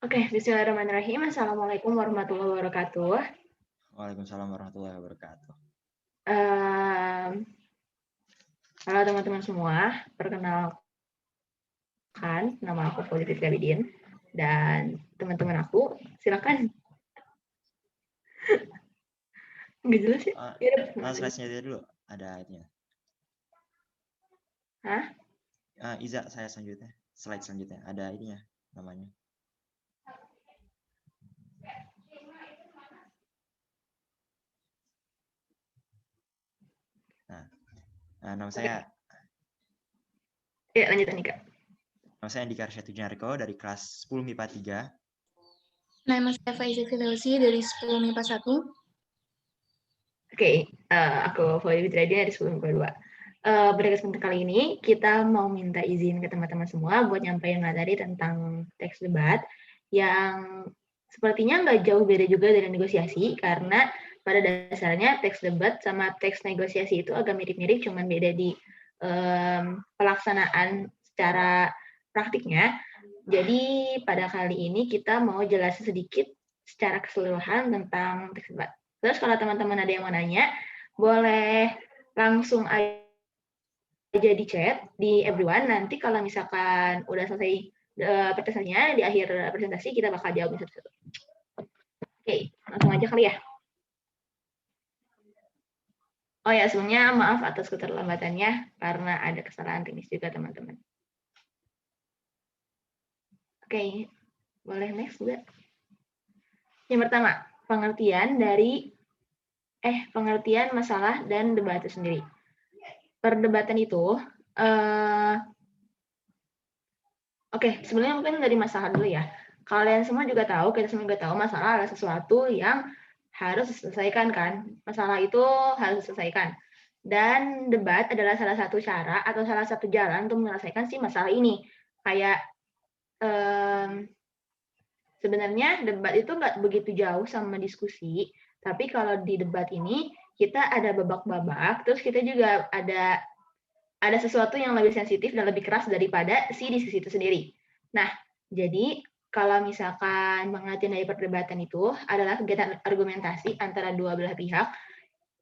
Oke, bismillahirrahmanirrahim. Assalamualaikum warahmatullahi wabarakatuh. Waalaikumsalam warahmatullahi wabarakatuh. Em, Halo teman-teman semua, perkenalkan nama aku Fauzi Fitriabidin dan teman-teman aku, silakan. Nggak jelas ya? Slide-nya dia dulu, ada ini. Hah? Iza, saya selanjutnya. Slide selanjutnya, ada ininya, namanya. Nama saya. Ya, lanjut Anika. Nama saya Andika Arsyad Junarko dari kelas 10 MIPA 3. Nama saya Faiza Firdausi dari 10 MIPA 1. Oke, aku Fauzi Fitriabidin dari 10 MIPA 2. Pada kesempatan kali ini, kita mau minta izin ke teman-teman semua buat nyampein materi tentang teks debat yang sepertinya nggak jauh beda juga dari negosiasi, karena pada dasarnya teks debat sama teks negosiasi itu agak mirip-mirip, cuman beda di pelaksanaan secara praktiknya. Jadi pada kali ini kita mau jelasin sedikit secara keseluruhan tentang teks debat. Terus kalau teman-teman ada yang mau nanya, boleh langsung aja di chat di everyone. Nanti kalau misalkan udah selesai presentasinya, di akhir presentasi kita bakal jawab satu-satu. Oke, langsung aja kali ya. Oh ya, sebelumnya maaf atas keterlambatannya karena ada kesalahan teknis juga teman-teman. Oke, boleh next juga. Yang pertama, pengertian masalah dan debat itu sendiri. Perdebatan itu, oke, sebelumnya mungkin dari masalah dulu ya. Kalian semua juga tahu, kita semua juga tahu masalah adalah sesuatu yang harus diselesaikan kan. Masalah itu harus diselesaikan. Dan debat adalah salah satu cara atau salah satu jalan untuk menyelesaikan si masalah ini. Kayak sebenarnya debat itu nggak begitu jauh sama diskusi, tapi kalau di debat ini kita ada babak-babak, terus kita juga ada sesuatu yang lebih sensitif dan lebih keras daripada si diskusi itu sendiri. Nah, jadi kalau misalkan pengertian dari perdebatan itu adalah kegiatan argumentasi antara dua belah pihak,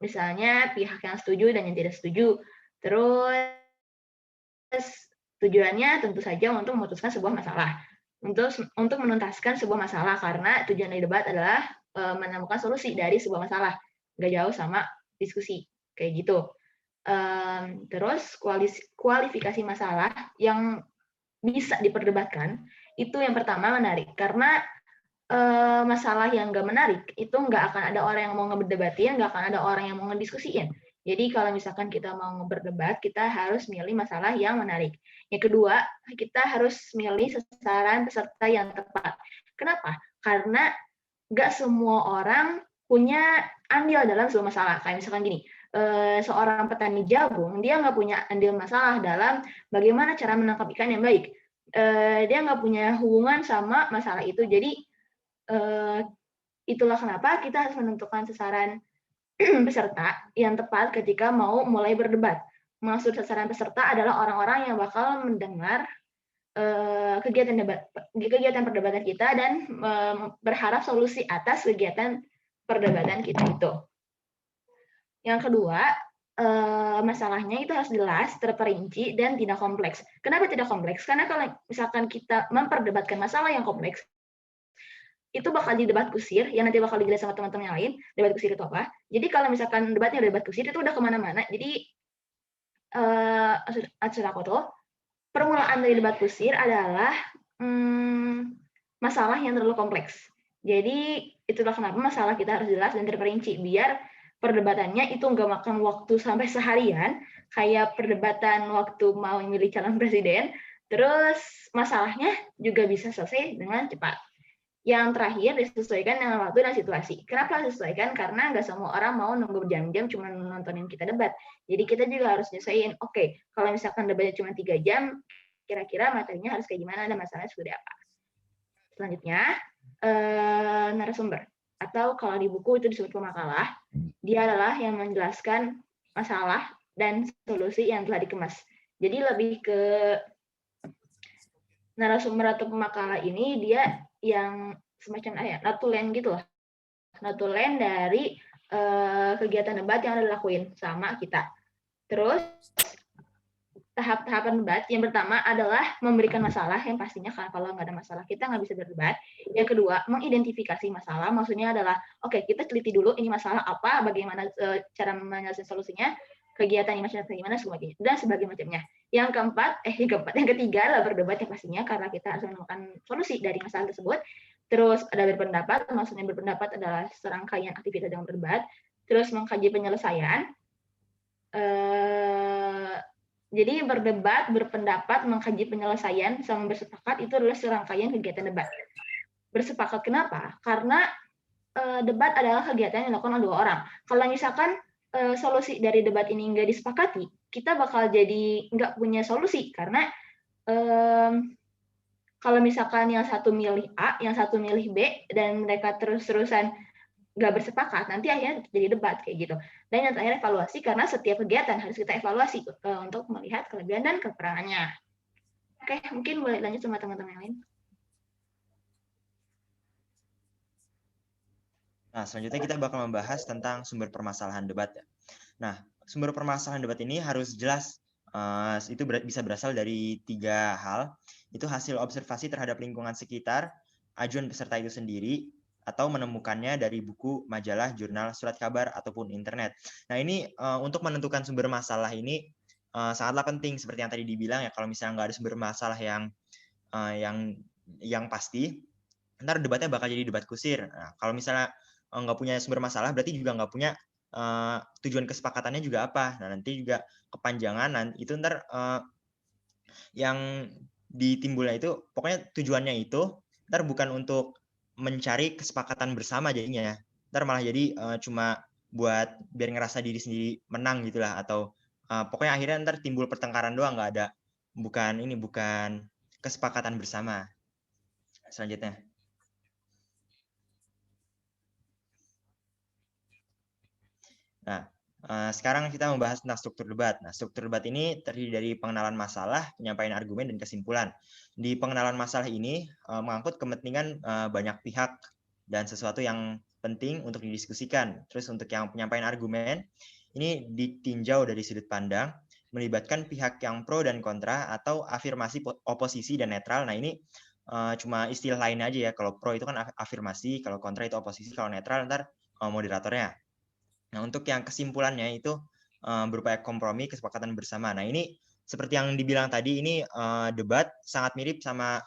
misalnya pihak yang setuju dan yang tidak setuju. Terus tujuannya tentu saja untuk memutuskan sebuah masalah, untuk menuntaskan sebuah masalah, karena tujuan dari debat adalah menemukan solusi dari sebuah masalah, nggak jauh sama diskusi kayak gitu. Terus kualifikasi masalah yang bisa diperdebatkan itu yang pertama menarik, karena masalah yang nggak menarik itu nggak akan ada orang yang mau ngedebatin, nggak akan ada orang yang mau ngediskusiin. Jadi kalau misalkan kita mau berdebat, kita harus milih masalah yang menarik. Yang kedua, kita harus milih sasaran peserta yang tepat. Kenapa? Karena nggak semua orang punya andil dalam sebuah masalah. Kayak misalkan gini, seorang petani jagung, dia nggak punya andil masalah dalam bagaimana cara menangkap ikan yang baik. Dia nggak punya hubungan sama masalah itu. Jadi itulah kenapa kita harus menentukan sasaran peserta yang tepat ketika mau mulai berdebat. Maksud sasaran peserta adalah orang-orang yang bakal mendengar kegiatan perdebatan kita dan berharap solusi atas kegiatan perdebatan kita itu. Yang kedua, masalahnya itu harus jelas, terperinci, dan tidak kompleks. Kenapa tidak kompleks? Karena kalau misalkan kita memperdebatkan masalah yang kompleks, itu bakal di debat kusir, yang nanti bakal dijelasin sama teman-teman yang lain, debat kusir itu apa. Jadi kalau misalkan debatnya udah debat kusir, itu udah kemana-mana. Jadi, permulaan dari debat kusir adalah masalah yang terlalu kompleks. Jadi, itulah kenapa masalah kita harus jelas dan terperinci, biar perdebatannya itu nggak makan waktu sampai seharian, kayak perdebatan waktu mau milih calon presiden, terus masalahnya juga bisa selesai dengan cepat. Yang terakhir, disesuaikan dengan waktu dan situasi. Kenapa disesuaikan? Karena nggak semua orang mau nunggu berjam-jam cuma nontonin kita debat. Jadi kita juga harus nyesuaiin, oke, kalau misalkan debatnya cuma 3 jam, kira-kira materinya harus kayak gimana dan masalahnya seperti apa. Selanjutnya, narasumber. Atau kalau di buku itu disebut pemakalah, dia adalah yang menjelaskan masalah dan solusi yang telah dikemas. Jadi lebih ke narasumber atau pemakalah ini, dia yang semacam notulen gitu lah. Notulen dari kegiatan debat yang udah dilakuin sama kita. Terus tahap-tahapan debat yang pertama adalah memberikan masalah, yang pastinya kalau nggak ada masalah kita nggak bisa berdebat. Yang kedua, mengidentifikasi masalah, maksudnya adalah oke, kita teliti dulu ini masalah apa, bagaimana cara menyelesaikan solusinya, kegiatan ini macam bagaimana, sebagainya dan sebagainya macamnya. Yang ketiga adalah berdebat yang pastinya karena kita harus menemukan solusi dari masalah tersebut. Terus ada berpendapat, maksudnya berpendapat adalah serangkaian aktivitas yang berdebat. Terus mengkaji penyelesaian. Jadi berdebat, berpendapat, mengkaji penyelesaian, sama bersepakat itu adalah serangkaian kegiatan debat. Bersepakat kenapa? Karena debat adalah kegiatan yang dilakukan oleh 2 orang. Kalau misalkan solusi dari debat ini nggak disepakati, kita bakal jadi nggak punya solusi karena kalau misalkan yang satu milih A, yang satu milih B, dan mereka terus-terusan nggak bersepakat, nanti akhirnya jadi debat kayak gitu. Dan yang terakhir evaluasi, karena setiap kegiatan harus kita evaluasi untuk melihat kelebihan dan kekurangannya. Oke, mungkin boleh lanjut sama teman-teman yang lain. Nah, selanjutnya kita bakal membahas tentang sumber permasalahan debat. Nah, sumber permasalahan debat ini harus jelas. Itu bisa berasal dari 3 hal. Itu hasil observasi terhadap lingkungan sekitar, ajuan peserta itu sendiri, atau menemukannya dari buku, majalah, jurnal, surat kabar, ataupun internet. Nah, ini untuk menentukan sumber masalah ini sangatlah penting. Seperti yang tadi dibilang ya, kalau misalnya nggak ada sumber masalah yang pasti, ntar debatnya bakal jadi debat kusir. Nah, kalau misalnya nggak punya sumber masalah, berarti juga nggak punya tujuan kesepakatannya juga apa. Nah, nanti juga kepanjangan, itu ntar yang ditimbulnya itu, pokoknya tujuannya itu ntar bukan untuk mencari kesepakatan bersama jadinya, ntar malah jadi cuma buat biar ngerasa diri sendiri menang gitulah, atau pokoknya akhirnya ntar timbul pertengkaran doang, nggak ada, bukan kesepakatan bersama. Selanjutnya, nah sekarang kita membahas tentang struktur debat. Nah, struktur debat ini terdiri dari pengenalan masalah, penyampaian argumen, dan kesimpulan. Di pengenalan masalah ini mengangkut kepentingan banyak pihak dan sesuatu yang penting untuk didiskusikan. Terus untuk yang penyampaian argumen, ini ditinjau dari sudut pandang, melibatkan pihak yang pro dan kontra, atau afirmasi, oposisi, dan netral. Nah, ini cuma istilah lain aja ya. Kalau pro itu kan afirmasi, kalau kontra itu oposisi, kalau netral ntar moderatornya. Nah, untuk yang kesimpulannya itu berupa kompromi, kesepakatan bersama. Nah, ini seperti yang dibilang tadi, ini debat sangat mirip sama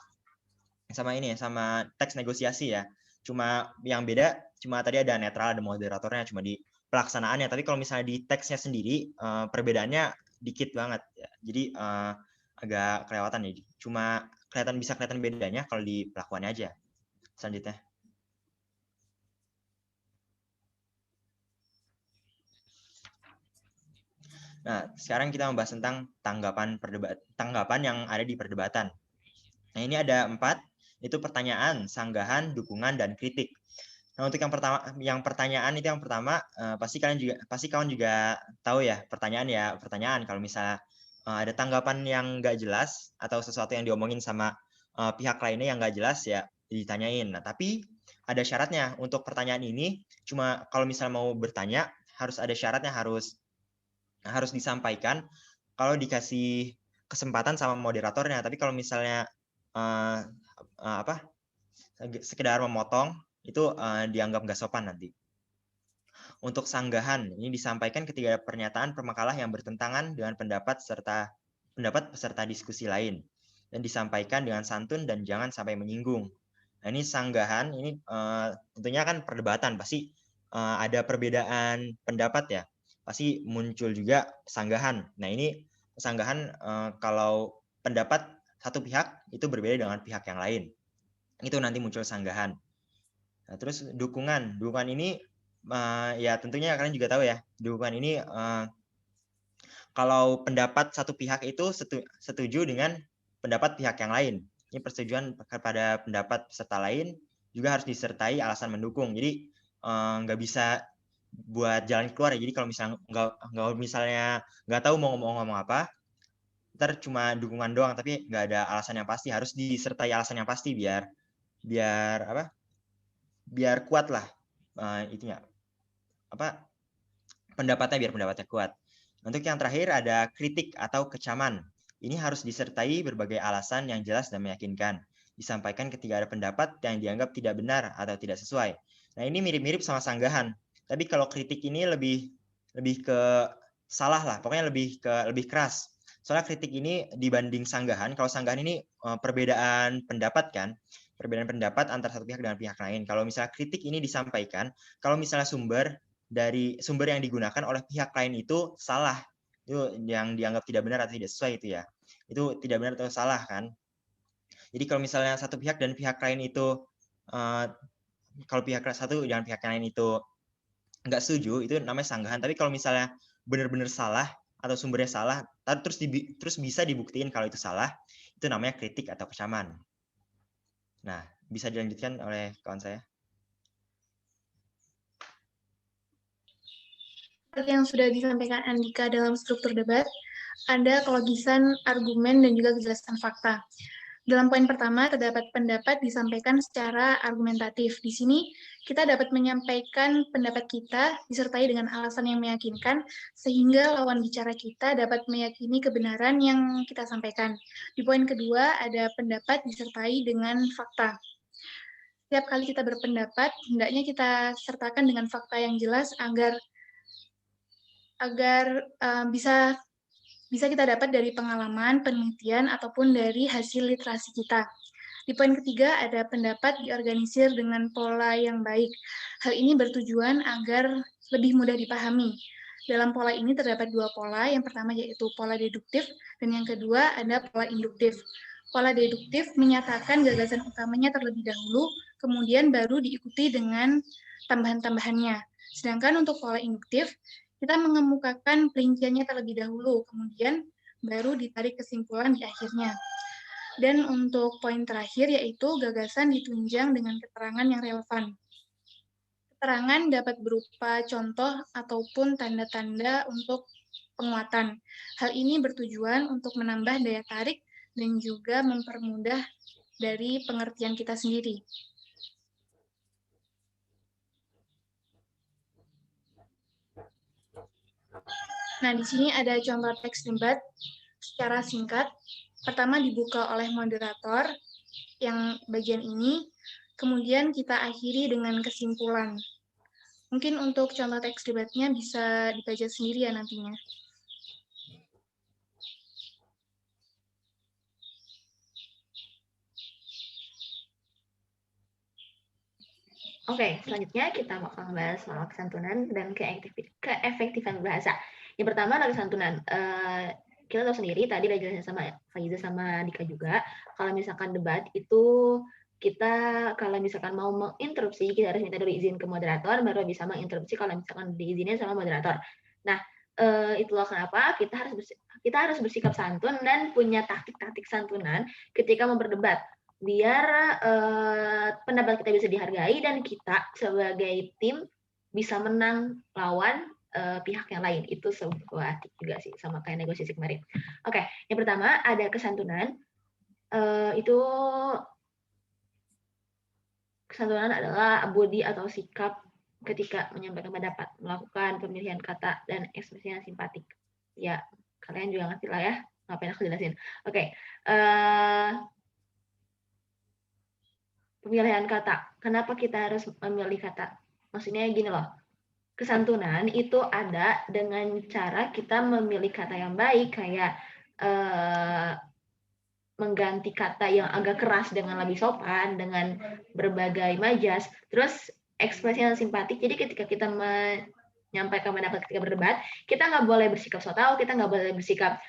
teks negosiasi ya. Cuma yang beda, cuma tadi ada netral, ada moderatornya, cuma di pelaksanaannya. Tapi kalau misalnya di teksnya sendiri, perbedaannya dikit banget. Ya. Jadi agak kelewatan ya. Cuma bisa kelihatan bedanya kalau di pelakuannya aja. Selanjutnya. Nah, sekarang kita membahas tentang tanggapan yang ada di perdebatan. Nah, ini ada 4, itu pertanyaan, sanggahan, dukungan, dan kritik. Nah, untuk yang pertanyaan itu yang pertama, pasti kawan juga tahu ya, pertanyaan. Kalau misalnya ada tanggapan yang nggak jelas atau sesuatu yang diomongin sama pihak lainnya yang nggak jelas, ya ditanyain. Nah, tapi ada syaratnya untuk pertanyaan ini. Cuma kalau misalnya mau bertanya, harus ada syaratnya, harus disampaikan kalau dikasih kesempatan sama moderatornya. Tapi kalau misalnya sekedar memotong, itu dianggap nggak sopan nanti. Untuk sanggahan, ini disampaikan ketika ada pernyataan permakalah yang bertentangan dengan pendapat peserta diskusi lain, dan disampaikan dengan santun dan jangan sampai menyinggung. Nah, ini sanggahan, ini tentunya kan perdebatan, pasti ada perbedaan pendapat ya, pasti muncul juga sanggahan. Nah, ini sanggahan kalau pendapat satu pihak itu berbeda dengan pihak yang lain, itu nanti muncul sanggahan. Nah, terus dukungan ini ya tentunya kalian juga tahu ya, dukungan ini kalau pendapat satu pihak itu setuju dengan pendapat pihak yang lain. Ini persetujuan kepada pendapat peserta lain juga harus disertai alasan mendukung. Jadi nggak bisa buat jalan keluar ya. Jadi kalau misalnya nggak tahu mau ngomong apa, ntar cuma dukungan doang tapi nggak ada alasan yang pasti, harus disertai alasan yang pasti biar biar kuat lah pendapatnya, biar pendapatnya kuat. Untuk yang terakhir ada kritik atau kecaman. Ini harus disertai berbagai alasan yang jelas dan meyakinkan. Disampaikan ketika ada pendapat yang dianggap tidak benar atau tidak sesuai. Nah, ini mirip-mirip sama sanggahan. Tapi kalau kritik ini lebih ke salah lah, pokoknya lebih keras. Soalnya kritik ini dibanding sanggahan, kalau sanggahan ini perbedaan pendapat kan, perbedaan pendapat antara satu pihak dengan pihak lain. Kalau misalnya kritik ini disampaikan, kalau misalnya sumber yang digunakan oleh pihak lain itu salah, itu yang dianggap tidak benar atau tidak sesuai itu ya, itu tidak benar atau salah kan. Jadi kalau misalnya satu pihak dan pihak lain itu kalau pihak satu dan pihak lain itu nggak setuju, itu namanya sanggahan. Tapi kalau misalnya benar-benar salah atau sumbernya salah, terus bisa dibuktiin kalau itu salah, itu namanya kritik atau kecaman. Nah, bisa dilanjutkan oleh kawan saya. Seperti yang sudah disampaikan Andika dalam struktur debat, ada kelogisan argumen dan juga kejelasan fakta. Dalam poin pertama, terdapat pendapat disampaikan secara argumentatif. Di sini, kita dapat menyampaikan pendapat kita disertai dengan alasan yang meyakinkan, sehingga lawan bicara kita dapat meyakini kebenaran yang kita sampaikan. Di poin kedua, ada pendapat disertai dengan fakta. Setiap kali kita berpendapat, hendaknya kita sertakan dengan fakta yang jelas agar bisa kita dapat dari pengalaman, penelitian, ataupun dari hasil literasi kita. Di poin ketiga, ada pendapat diorganisir dengan pola yang baik. Hal ini bertujuan agar lebih mudah dipahami. Dalam pola ini terdapat dua pola, yang pertama yaitu pola deduktif, dan yang kedua ada pola induktif. Pola deduktif menyatakan gagasan utamanya terlebih dahulu, kemudian baru diikuti dengan tambahan-tambahannya. Sedangkan untuk pola induktif, kita mengemukakan perinciannya terlebih dahulu, kemudian baru ditarik kesimpulan di akhirnya. Dan untuk poin terakhir yaitu gagasan ditunjang dengan keterangan yang relevan. Keterangan dapat berupa contoh ataupun tanda-tanda untuk penguatan. Hal ini bertujuan untuk menambah daya tarik dan juga mempermudah dari pengertian kita sendiri. Nah, di sini ada contoh teks debat secara singkat. Pertama dibuka oleh moderator yang bagian ini, kemudian kita akhiri dengan kesimpulan. Mungkin untuk contoh teks debatnya bisa dibaca sendiri ya nantinya. Oke, selanjutnya kita bakal membahas soal kesantunan dan keefektifan bahasa. Yang pertama adalah kesantunan. Kita tahu sendiri, tadi udah jelasin sama Faiza sama Dika juga, kalau misalkan debat itu kita kalau misalkan mau menginterupsi, kita harus minta dulu izin ke moderator, baru bisa menginterupsi kalau misalkan diizinin sama moderator. Nah, itulah kenapa kita harus bersikap santun dan punya taktik-taktik santunan ketika mau berdebat, biar pendapat kita bisa dihargai dan kita sebagai tim bisa menang lawan pihak yang lain. Itu sebuah tip juga sih, sama kayak negosiasi kemarin. Oke, yang pertama ada kesantunan. Itu kesantunan adalah body atau sikap ketika menyampaikan pendapat, melakukan pemilihan kata dan ekspresi yang simpatik. Ya, kalian juga ngerti lah ya, ngapain aku jelasin. Oke, pemilihan kata. Kenapa kita harus memilih kata? Maksudnya gini loh, kesantunan itu ada dengan cara kita memilih kata yang baik, kayak mengganti kata yang agak keras dengan lebih sopan, dengan berbagai majas, terus ekspresi yang simpatik. Jadi ketika kita menyampaikan pendapat ketika berdebat, kita nggak boleh bersikap so tau, kita nggak boleh bersikap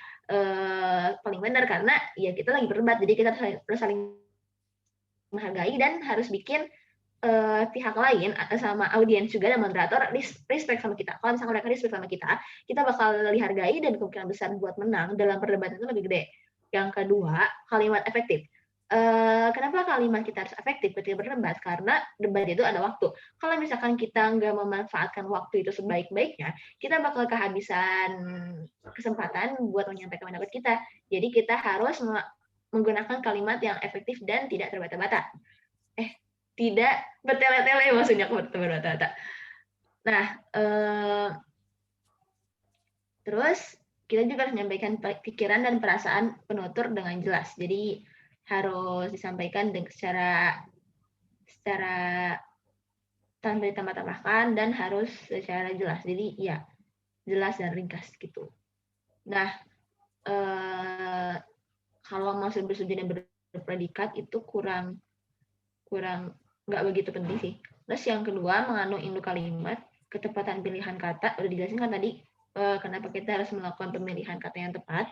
paling benar, karena ya kita lagi berdebat, jadi kita harus saling menghargai dan harus bikin pihak lain sama audiens juga dan moderator respect sama kita. Kalau misalnya mereka respect sama kita bakal dihargai dan kemungkinan besar buat menang dalam perdebatan itu lebih gede. Yang kedua, kalimat efektif. Kenapa kalimat kita harus efektif ketika berdebat? Karena debat itu ada waktu. Kalau misalkan kita nggak memanfaatkan waktu itu sebaik-baiknya, kita bakal kehabisan kesempatan buat menyampaikan pendapat kita. Jadi kita harus menggunakan kalimat yang efektif dan tidak terbata-bata. tidak bertele-tele, maksudnya bertele-tele. Nah, terus kita juga harus menyampaikan pikiran dan perasaan penutur dengan jelas. Jadi harus disampaikan secara tanpa ditambah-tambahkan dan harus secara jelas. Jadi ya jelas dan ringkas gitu. Nah, kalau maksud bersuji dan berpredikat itu kurang nggak begitu penting sih. Terus yang kedua, mengandung induk kalimat, ketepatan pilihan kata. Udah dijelasin kan tadi kenapa kita harus melakukan pemilihan kata yang tepat.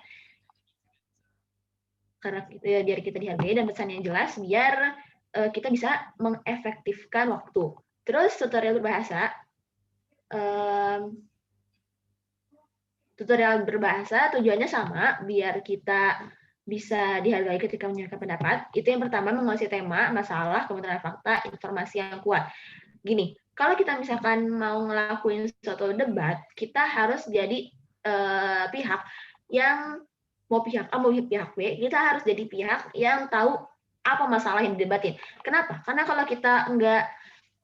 Karena biar kita dihargai, dan pesan yang jelas biar kita bisa mengefektifkan waktu. Terus tutorial berbahasa tujuannya sama, biar kita bisa dihargai ketika menyampaikan pendapat. Itu yang pertama, menguasai tema, masalah, kebenaran fakta, informasi yang kuat. Gini, kalau kita misalkan mau ngelakuin suatu debat, kita harus jadi pihak yang mau pihak A, mau pihak B, kita harus jadi pihak yang tahu apa masalah yang didebatin. Kenapa? Karena kalau kita nggak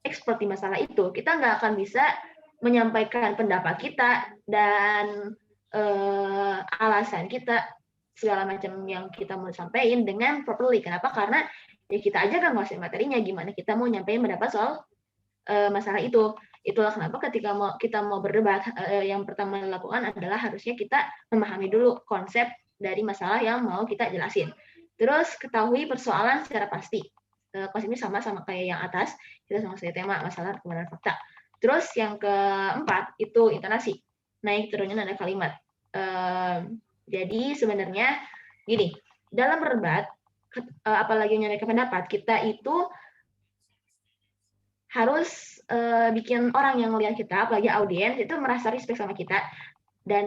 expert di masalah itu, kita nggak akan bisa menyampaikan pendapat kita dan alasan kita, segala macam yang kita mau sampaikan dengan properly. Kenapa? Karena ya kita aja kan nguasain materinya, gimana kita mau nyampein pendapat soal masalah itu. Itulah kenapa ketika kita mau berdebat, yang pertama dilakukan adalah harusnya kita memahami dulu konsep dari masalah yang mau kita jelasin. Terus ketahui persoalan secara pasti. Konsepnya sama kayak yang atas, kita menguasai tema, masalah, kebenaran fakta. Terus yang keempat itu intonasi, naik turunnya nada kalimat. Jadi sebenarnya gini, dalam berdebat, apalagi menyampaikan pendapat, kita itu harus bikin orang yang melihat kita, apalagi audiens, itu merasa respect sama kita. Dan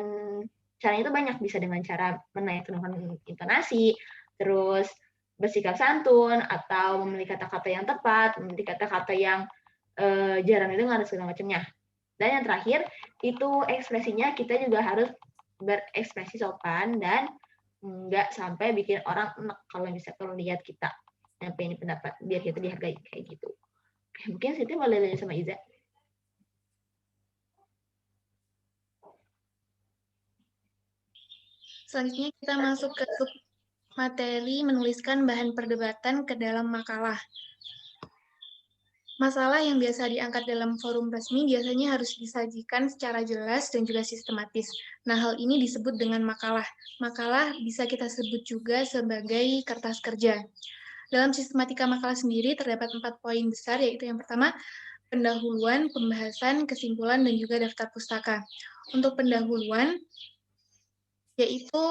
caranya itu banyak, bisa dengan cara menaik turunkan intonasi, terus bersikap santun, atau memilih kata-kata yang tepat, memilih kata-kata yang jarang didengar, dan segala macamnya. Dan yang terakhir, itu ekspresinya kita juga harus berekspresi sopan dan nggak sampai bikin orang enak kalau lihat kita nyampein pendapat, biar kita dihargai kayak gitu. Oke, mungkin Siti boleh tanya sama Iza. Selanjutnya kita masuk ke materi menuliskan bahan perdebatan ke dalam makalah. Masalah yang biasa diangkat dalam forum resmi biasanya harus disajikan secara jelas dan juga sistematis. Nah, hal ini disebut dengan makalah. Makalah bisa kita sebut juga sebagai kertas kerja. Dalam sistematika makalah sendiri terdapat 4 poin besar, yaitu yang pertama, pendahuluan, pembahasan, kesimpulan, dan juga daftar pustaka. Untuk pendahuluan, yaitu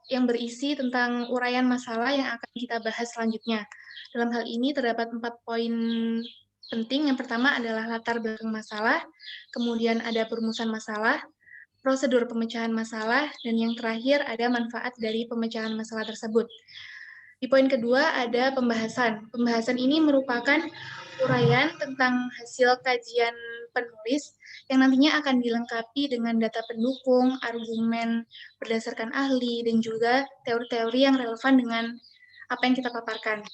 yang berisi tentang uraian masalah yang akan kita bahas selanjutnya. Dalam hal ini terdapat 4 poin penting. Yang pertama adalah latar belakang masalah, kemudian ada perumusan masalah, prosedur pemecahan masalah, dan yang terakhir ada manfaat dari pemecahan masalah tersebut. Di poin kedua ada pembahasan. Pembahasan ini merupakan uraian tentang hasil kajian penulis yang nantinya akan dilengkapi dengan data pendukung, argumen berdasarkan ahli, dan juga teori-teori yang relevan dengan apa yang kita paparkan.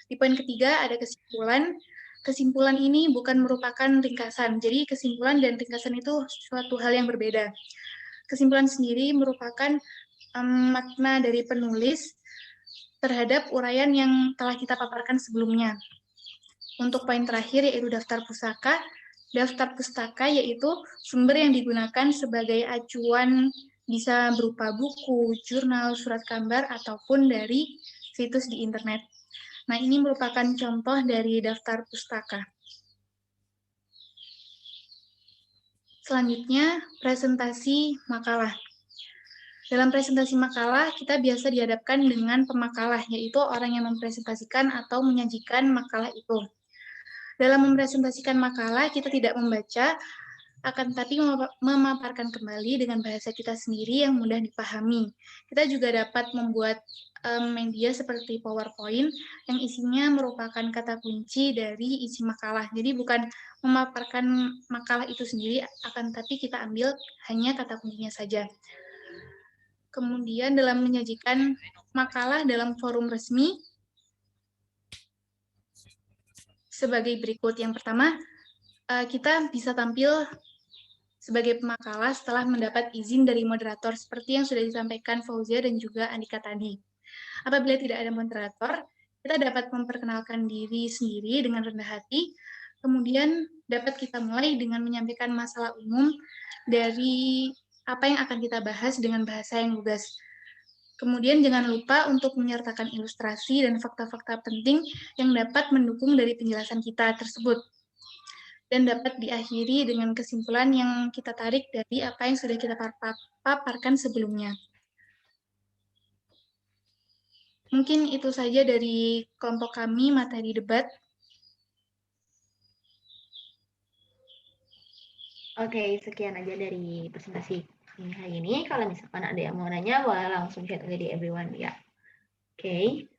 Di poin ketiga ada kesimpulan. Kesimpulan ini bukan merupakan ringkasan, jadi kesimpulan dan ringkasan itu suatu hal yang berbeda. Kesimpulan sendiri merupakan makna dari penulis terhadap uraian yang telah kita paparkan sebelumnya. Untuk poin terakhir yaitu daftar pustaka. Daftar pustaka yaitu sumber yang digunakan sebagai acuan, bisa berupa buku, jurnal, surat kabar, ataupun dari situs di internet. Nah, ini merupakan contoh dari daftar pustaka. Selanjutnya, presentasi makalah. Dalam presentasi makalah, kita biasa dihadapkan dengan pemakalah, yaitu orang yang mempresentasikan atau menyajikan makalah itu. Dalam mempresentasikan makalah, kita tidak membaca, akan tetapi memaparkan kembali dengan bahasa kita sendiri yang mudah dipahami. Kita juga dapat membuat media seperti PowerPoint yang isinya merupakan kata kunci dari isi makalah. Jadi bukan memaparkan makalah itu sendiri, akan tetapi kita ambil hanya kata kuncinya saja. Kemudian dalam menyajikan makalah dalam forum resmi, sebagai berikut. Yang pertama, kita bisa tampil sebagai pemakalah setelah mendapat izin dari moderator, seperti yang sudah disampaikan Fauzia dan juga Andika tadi. Apabila tidak ada moderator, kita dapat memperkenalkan diri sendiri dengan rendah hati, kemudian dapat kita mulai dengan menyampaikan masalah umum dari apa yang akan kita bahas dengan bahasa yang lugas. Kemudian jangan lupa untuk menyertakan ilustrasi dan fakta-fakta penting yang dapat mendukung dari penjelasan kita tersebut. Dan dapat diakhiri dengan kesimpulan yang kita tarik dari apa yang sudah kita paparkan sebelumnya. Mungkin itu saja dari kelompok kami, materi debat. Oke, sekian aja dari presentasi kami hari ini. Kalau misalkan ada yang mau nanya, boleh langsung chat aja di everyone ya. Oke.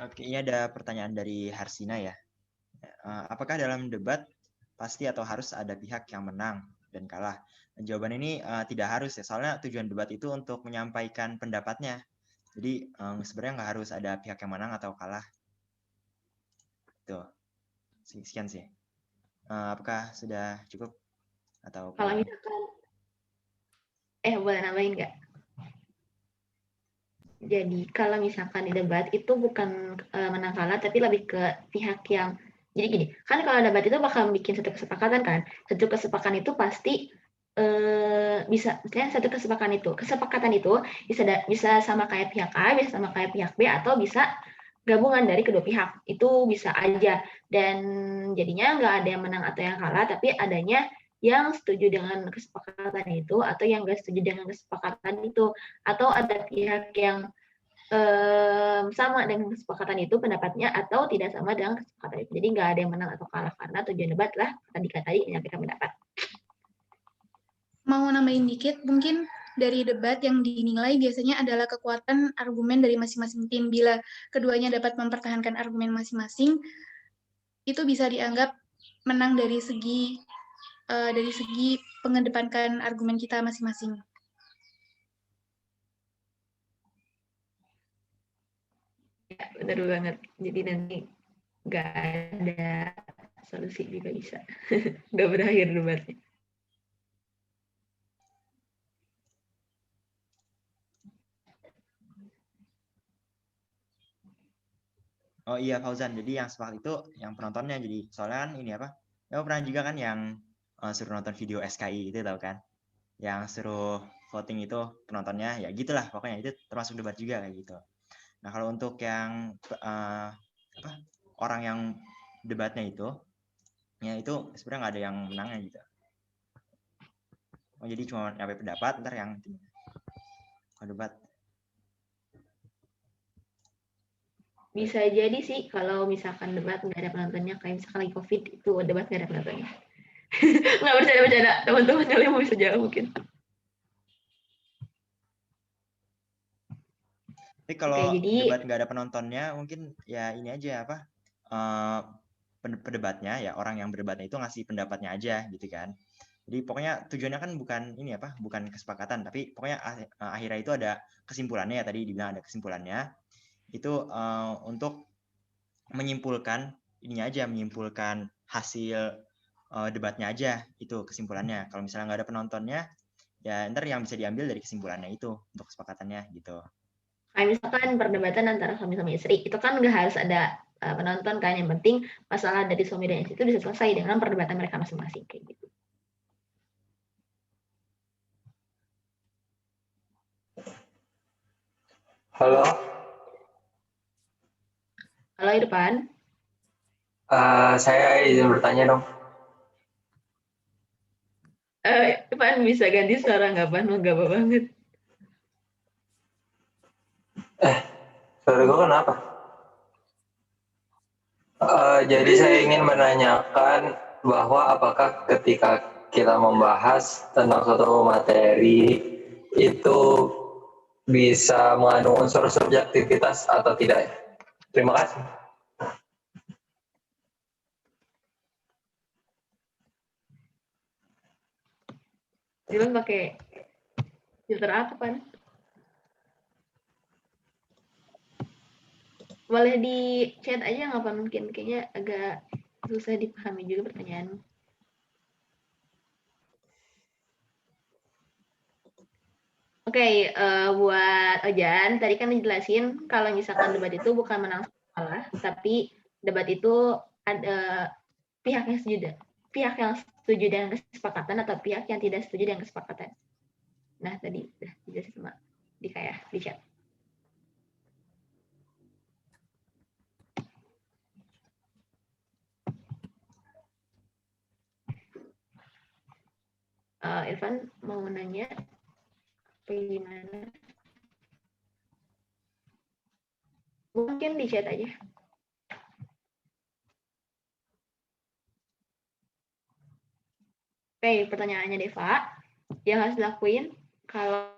Oke, ini ada pertanyaan dari Harsina ya. Apakah dalam debat pasti atau harus ada pihak yang menang dan kalah? Jawaban ini tidak harus ya, soalnya tujuan debat itu untuk menyampaikan pendapatnya. Jadi sebenarnya nggak harus ada pihak yang menang atau kalah. Tuh, sekian sih. Apakah sudah cukup? Atau kalau misalkan, boleh nambahin nggak? Jadi kalau misalkan di debat itu bukan menang kalah, tapi lebih ke pihak yang, jadi gini, kan kalau debat itu bakal bikin satu kesepakatan kan, satu kesepakatan itu pasti bisa, misalnya satu kesepakatan itu bisa sama kayak pihak A, bisa sama kayak pihak B, atau bisa gabungan dari kedua pihak, itu bisa aja, dan jadinya nggak ada yang menang atau yang kalah, tapi adanya yang setuju dengan kesepakatan itu atau yang nggak setuju dengan kesepakatan itu, atau ada pihak yang sama dengan kesepakatan itu pendapatnya atau tidak sama dengan kesepakatan itu. Jadi nggak ada yang menang atau kalah karena tujuan debat lah tadi menyampaikan pendapat. Mau nambahin dikit, mungkin dari debat yang dinilai biasanya adalah kekuatan argumen dari masing-masing tim. Bila keduanya dapat mempertahankan argumen masing-masing, itu bisa dianggap menang dari segi mengedepankan argumen kita masing-masing. Ya, benar banget. Jadi nanti nggak ada solusi juga bisa. Nggak berakhir debatnya. Oh iya Fauzan, jadi yang sepakat itu yang penontonnya, jadi soalnya kan ini apa? Ya pernah juga kan yang suruh nonton video SKI itu tahu kan? Yang suruh voting itu penontonnya, ya gitulah pokoknya, itu termasuk debat juga kayak gitu. Nah kalau untuk yang orang yang debatnya itu, ya itu sebenarnya nggak ada yang menangnya gitu. Oh jadi cuma nyampe pendapat, ntar yang debat. Bisa jadi sih kalau misalkan debat nggak ada penontonnya, kayak misalkan lagi COVID itu debat nggak ada penontonnya. Nggak bercanda-bercanda, teman-teman kalian mau bisa jawab mungkin. Tapi kalau debat nggak ada penontonnya, mungkin ya ini aja apa? Pendebatnya ya, orang yang berdebatnya itu ngasih pendapatnya aja gitu kan. Jadi pokoknya tujuannya kan bukan ini apa, bukan kesepakatan, tapi pokoknya akhirnya itu ada kesimpulannya ya, tadi dibilang ada kesimpulannya. Itu untuk menyimpulkan ininya aja, menyimpulkan hasil debatnya aja, itu kesimpulannya. Kalau misalnya nggak ada penontonnya, ya ntar yang bisa diambil dari kesimpulannya itu untuk kesepakatannya gitu. Kayak misalkan perdebatan antara suami sama istri, itu kan nggak harus ada penonton kan, yang penting masalah dari suami dan istri itu bisa selesai dengan perdebatan mereka masing-masing kayak gitu. Halo. Halo Irfan. Saya izin bertanya dong. Irfan bisa ganti suara nggak, Pan? Nggak apa banget. Suara gue kenapa? Jadi saya ingin menanyakan bahwa apakah ketika kita membahas tentang suatu materi itu bisa mengandung unsur subjektivitas atau tidak? Terima kasih. Dilan pakai filter apa, Pan? Boleh di chat aja nggak, Pan? Mungkin kayaknya agak susah dipahami juga pertanyaan. Oke, buat Ojan, tadi kan dijelasin kalau misalkan debat itu bukan menang kalah, tapi debat itu ada pihak yang setuju dengan kesepakatan atau pihak yang tidak setuju dengan kesepakatan. Nah, tadi udah dijelasin sama Dika ya, di chat. Irfan mau nanya apa gimana? Mungkin di chat aja. Oke, pertanyaannya Deva, yang harus dilakuin kalau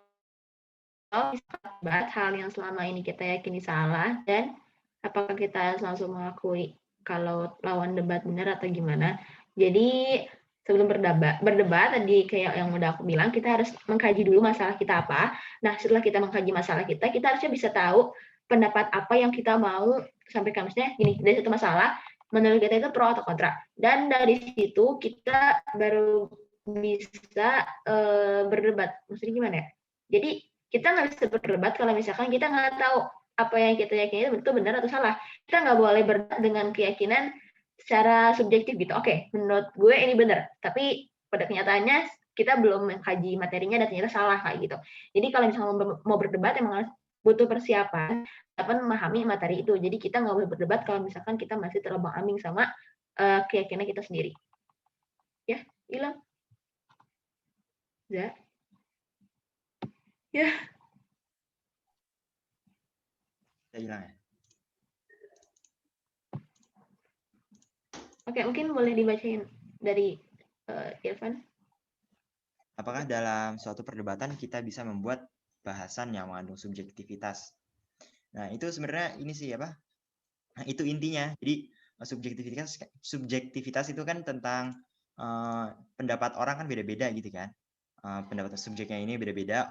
misalkan hal yang selama ini kita yakini salah, dan apakah kita harus langsung mengakui kalau lawan debat benar atau gimana. Jadi sebelum berdebat tadi kayak yang udah aku bilang, kita harus mengkaji dulu masalah kita apa. Nah, setelah kita mengkaji masalah kita harusnya bisa tahu pendapat apa yang kita mau sampaikan. Maksudnya gini, dari satu masalah, menurut kita itu pro atau kontra. Dan dari situ kita baru bisa berdebat. Maksudnya gimana ya? Jadi kita nggak bisa berdebat kalau misalkan kita nggak tahu apa yang kita yakini itu benar atau salah. Kita nggak boleh berdebat dengan keyakinan secara subjektif gitu. Oke, menurut gue ini benar, tapi pada kenyataannya kita belum mengkaji materinya dan ternyata salah kayak gitu. Jadi kalau misalnya mau berdebat emang butuh persiapan dapat memahami materi itu. Jadi kita nggak boleh berdebat kalau misalkan kita masih terombang-ambing sama keyakinan kita sendiri. Ya, hilang. Ya. Ya. Hilang ya. Oke, mungkin boleh dibacain dari Irfan. Apakah dalam suatu perdebatan kita bisa membuat bahasan yang mengandung subjektivitas? Nah, itu sebenarnya ini sih apa? Nah, itu intinya. Jadi subjektivitas itu kan tentang pendapat orang kan beda-beda gitu kan. Pendapat subjeknya ini beda-beda,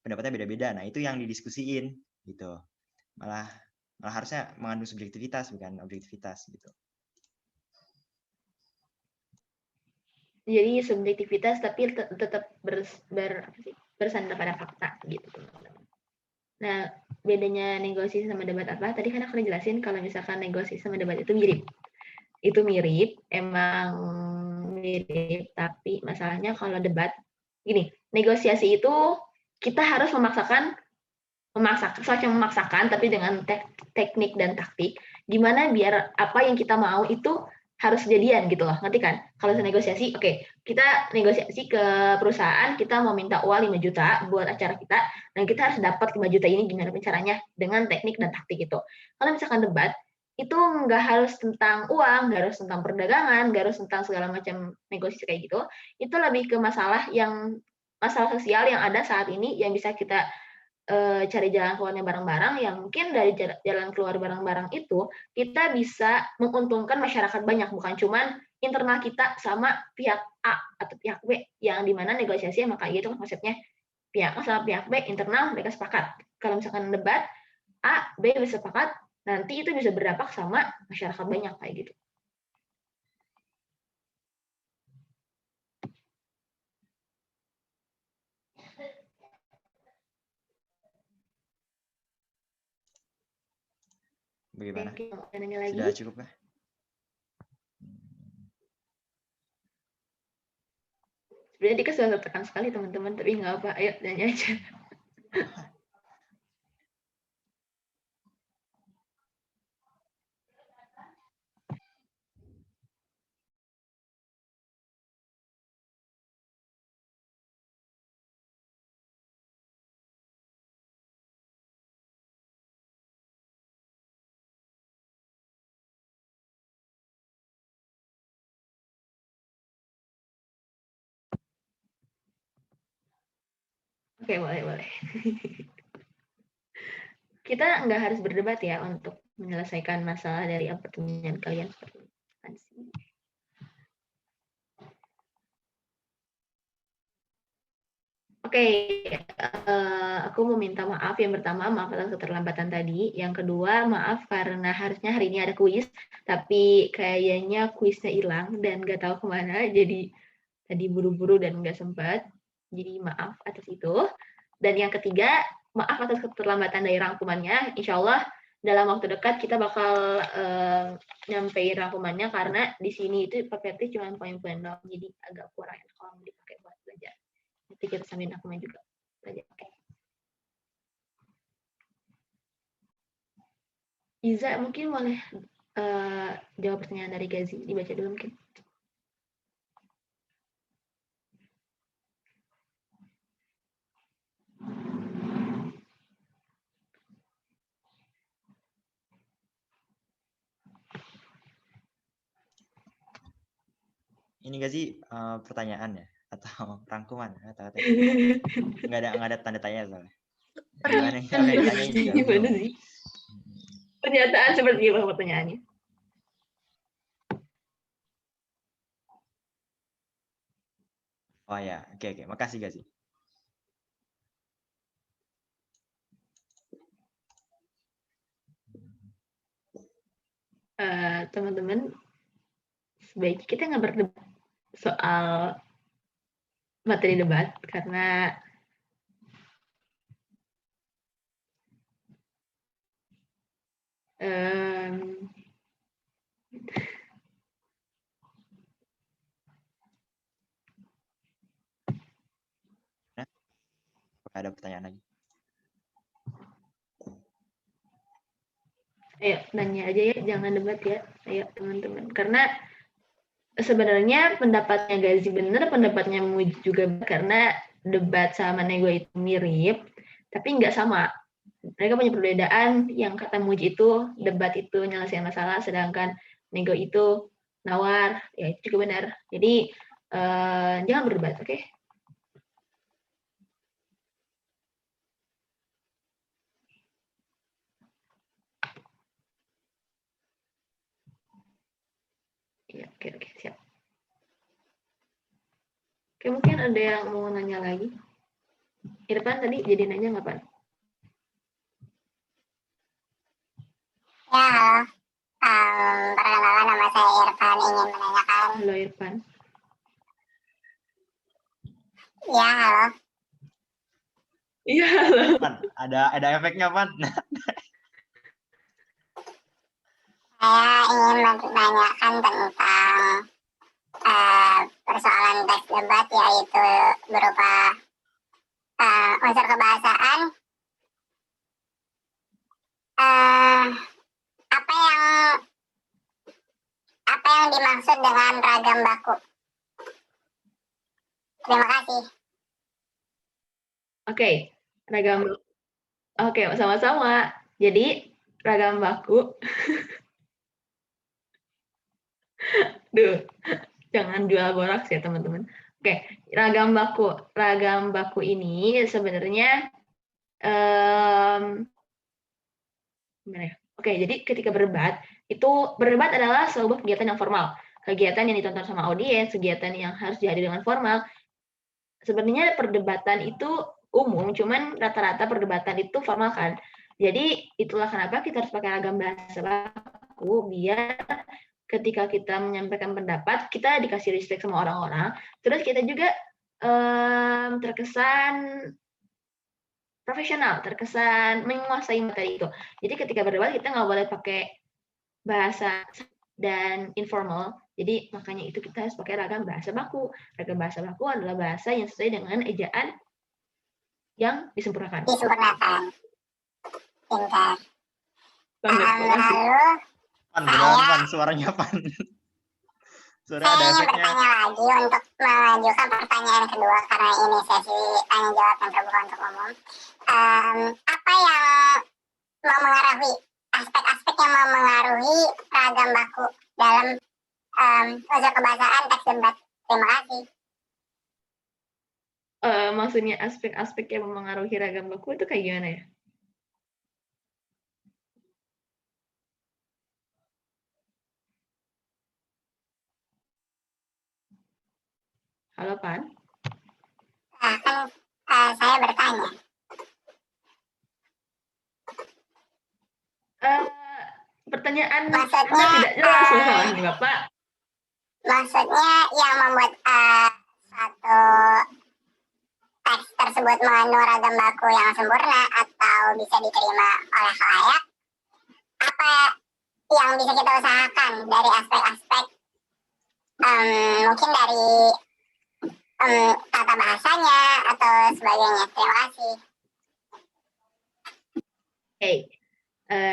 pendapatnya beda-beda. Nah, itu yang didiskusiin gitu. Malah harusnya mengandung subjektivitas bukan objektivitas gitu. Jadi subjektivitas tapi tetap bersandar pada fakta gitu. Nah, bedanya negosiasi sama debat apa? Tadi kan aku udah jelasin kalau misalkan negosiasi sama debat itu mirip. Itu mirip, emang mirip, tapi masalahnya kalau debat gini, negosiasi itu kita harus memaksakan tapi dengan teknik dan taktik, gimana biar apa yang kita mau itu harus kejadian gitu loh, ngerti kan? Kalau negosiasi, oke, kita negosiasi ke perusahaan, kita mau minta uang 5 juta buat acara kita, dan kita harus dapat 5 juta ini gimana caranya dengan teknik dan taktik itu. Kalau misalkan debat, itu nggak harus tentang uang, nggak harus tentang perdagangan, nggak harus tentang segala macam negosiasi kayak gitu. Itu lebih ke masalah sosial yang ada saat ini yang bisa kita cari jalan keluarnya bareng-barang, yang mungkin dari jalan keluar bareng-barang itu kita bisa menguntungkan masyarakat banyak, bukan cuman internal kita sama pihak A atau pihak B, yang dimana negosiasi emang kayak gitu kan konsepnya, pihak A sama pihak B internal mereka sepakat. Kalau misalkan debat A B bisa sepakat, nanti itu bisa berdampak sama masyarakat banyak kayak gitu. Bagaimana? Lagi? Sudah cukup kah? Sebenarnya Dika sudah tertekan sekali teman-teman, tapi nggak apa, ayo nanya aja. Oke, boleh. Kita nggak harus berdebat ya untuk menyelesaikan masalah dari pertanyaan kalian seperti ini. Oke, aku mau minta maaf. Yang pertama, maaf atas keterlambatan tadi. Yang kedua, maaf karena harusnya hari ini ada kuis, tapi kayaknya kuisnya hilang dan nggak tahu kemana, jadi tadi buru-buru dan nggak sempat. Jadi maaf atas itu. Dan yang ketiga, maaf atas keterlambatan dari rangkumannya. Insya Allah dalam waktu dekat kita bakal nyampein rangkumannya, karena di sini itu PPT cuma poin-poin doang, jadi agak kurang kalau dipakai buat belajar. Nanti kita sambil rangkuman juga belajar. Iza mungkin boleh jawab pertanyaan dari Gazi, dibaca dulu mungkin. Ini gak sih pertanyaan ya atau rangkuman atau nggak ada tanda tanya soalnya. Gimana sih? Pernyataan seperti apa pertanyaannya? Oh ya, oke. Makasih gak sih? Teman-teman, sebaiknya kita nggak berdebat soal materi debat, karena ada pertanyaan lagi? Ayo, nanya aja ya, jangan debat ya. Ayo teman-teman, karena sebenarnya pendapatnya Gazi benar, pendapatnya Muji juga benar, karena debat sama nego itu mirip, tapi nggak sama. Mereka punya perbedaan. Yang kata Muji itu debat itu nyelesain masalah, sedangkan nego itu nawar. Ya itu juga benar. Jadi jangan berdebat, oke? Ya, oke, siap. Oke, mungkin ada yang mau nanya lagi. Irfan tadi jadi nanya nggak, Pan? Ya, halo. Perkenalkan, nama saya Irfan, ingin menanyakan. Halo, Irfan. Ya, halo. Iya, halo. Pan, ada efeknya, Pan. Saya ingin menanyakan tentang persoalan teks debat, yaitu berupa unsur kebahasaan. Apa yang dimaksud dengan ragam baku? Terima kasih. Oke, sama-sama. Jadi ragam baku. Duh, jangan jual boraks ya teman-teman. Oke, ragam baku ini sebenarnya gimana ya? Oke, jadi ketika berdebat adalah sebuah kegiatan yang formal, kegiatan yang ditonton sama audiens, kegiatan yang harus dihadiri dengan formal. Sebenarnya perdebatan itu umum, cuman rata-rata perdebatan itu formal kan. Jadi itulah kenapa kita harus pakai ragam bahasa baku, biar ketika kita menyampaikan pendapat, kita dikasih respect sama orang-orang, terus kita juga terkesan profesional, terkesan menguasai materi itu. Jadi ketika berdebat kita nggak boleh pakai bahasa dan informal. Jadi makanya itu kita harus pakai ragam bahasa baku. Ragam bahasa baku adalah bahasa yang sesuai dengan ejaan yang disempurnakan. Disempurnakan. Pintar. Lalu Pan, suaranya Pan. Saya ingin bertanya lagi untuk melanjutkan pertanyaan kedua, karena ini sesi tanya jawab yang terbuka untuk umum. Apa yang memengaruhi, aspek-aspek yang memengaruhi ragam baku dalam unsur kebahasaan teks debat? Terima kasih. maksudnya aspek-aspek yang memengaruhi ragam baku itu kayak gimana ya? Halo, Pan? Kan saya bertanya. Pertanyaan Maksudnya, tidak jelas masalahnya, Bapak. Maksudnya yang membuat satu teks tersebut mengandung ragam baku yang sempurna atau bisa diterima oleh khalayak, apa yang bisa kita usahakan dari aspek-aspek mungkin dari tata bahasanya atau sebagainya. Terima kasih. Oke,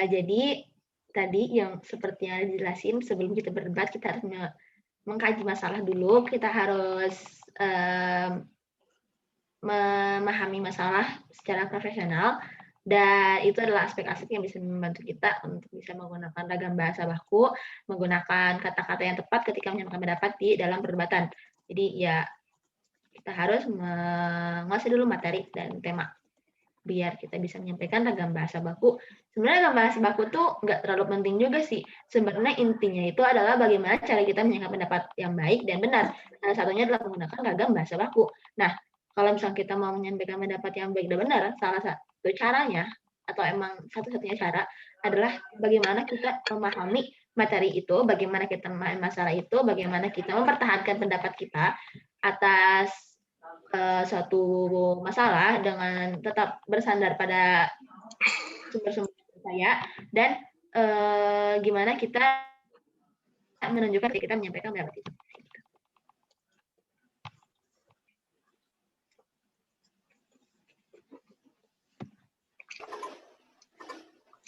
jadi tadi yang seperti yang dijelasin sebelum kita berdebat, kita harus mengkaji masalah dulu, kita harus memahami masalah secara profesional, dan itu adalah aspek-aspek yang bisa membantu kita untuk bisa menggunakan ragam bahasa baku, menggunakan kata-kata yang tepat ketika menyampaikan pendapat di dalam perdebatan. Jadi ya kita harus menguasai dulu materi dan tema biar kita bisa menyampaikan ragam bahasa baku. Sebenarnya ragam bahasa baku tuh nggak terlalu penting juga sih. Sebenarnya intinya itu adalah bagaimana cara kita menyampaikan pendapat yang baik dan benar. Salah satunya adalah menggunakan ragam bahasa baku. Nah, kalau misalnya kita mau menyampaikan pendapat yang baik dan benar, salah satu caranya atau emang satu-satunya cara adalah bagaimana kita memahami materi itu, bagaimana kita memahami masalah itu, bagaimana kita mempertahankan pendapat kita atas suatu masalah dengan tetap bersandar pada sumber-sumber saya, dan gimana kita menunjukkan kita menyampaikan pendapat itu.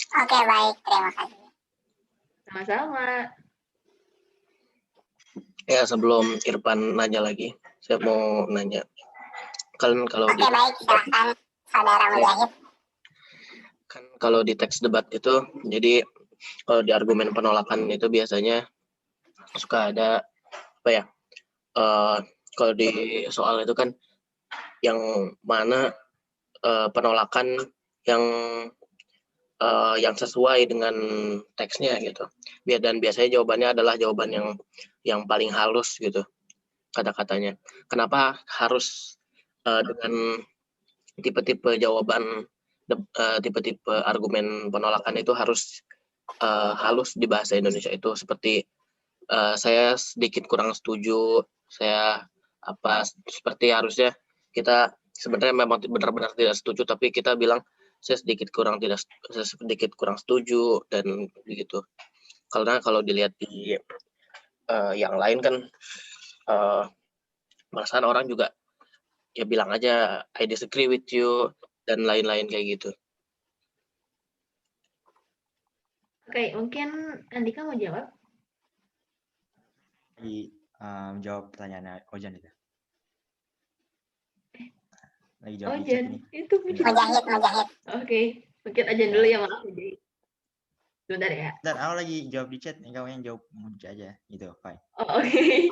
Oke, baik. Terima kasih. Sama-sama. Ya, sebelum Irfan nanya lagi, saya mau nanya. Kan kalau Oke, baik. Silakan, Saudara Mujahid. kan kalau di teks debat itu, jadi kalau di argumen penolakan itu biasanya suka ada apa ya? Kalau di soal itu kan yang mana penolakan yang sesuai dengan teksnya gitu. Dan biasanya jawabannya adalah jawaban yang paling halus gitu kata-katanya. Kenapa harus dengan tipe-tipe jawaban, tipe-tipe argumen penolakan itu harus halus di bahasa Indonesia itu? Seperti saya sedikit kurang setuju, saya seperti harusnya kita sebenarnya memang benar-benar tidak setuju, tapi kita bilang saya sedikit kurang setuju dan begitu. Karena kalau dilihat di yang lain kan perasaan orang juga ya bilang aja I disagree with you dan lain-lain kayak gitu. Oke, mungkin Andika mau jawab? Jawab pertanyaan Ojan itu. Lagi jawab Ojan, itu Mujahid. Oke, mungkin Ojan dulu ya, maaf Mujahid. Sebentar ya. Dan aku lagi jawab di chat, kamu yang jawab aja gitu, fine. Oh, oke.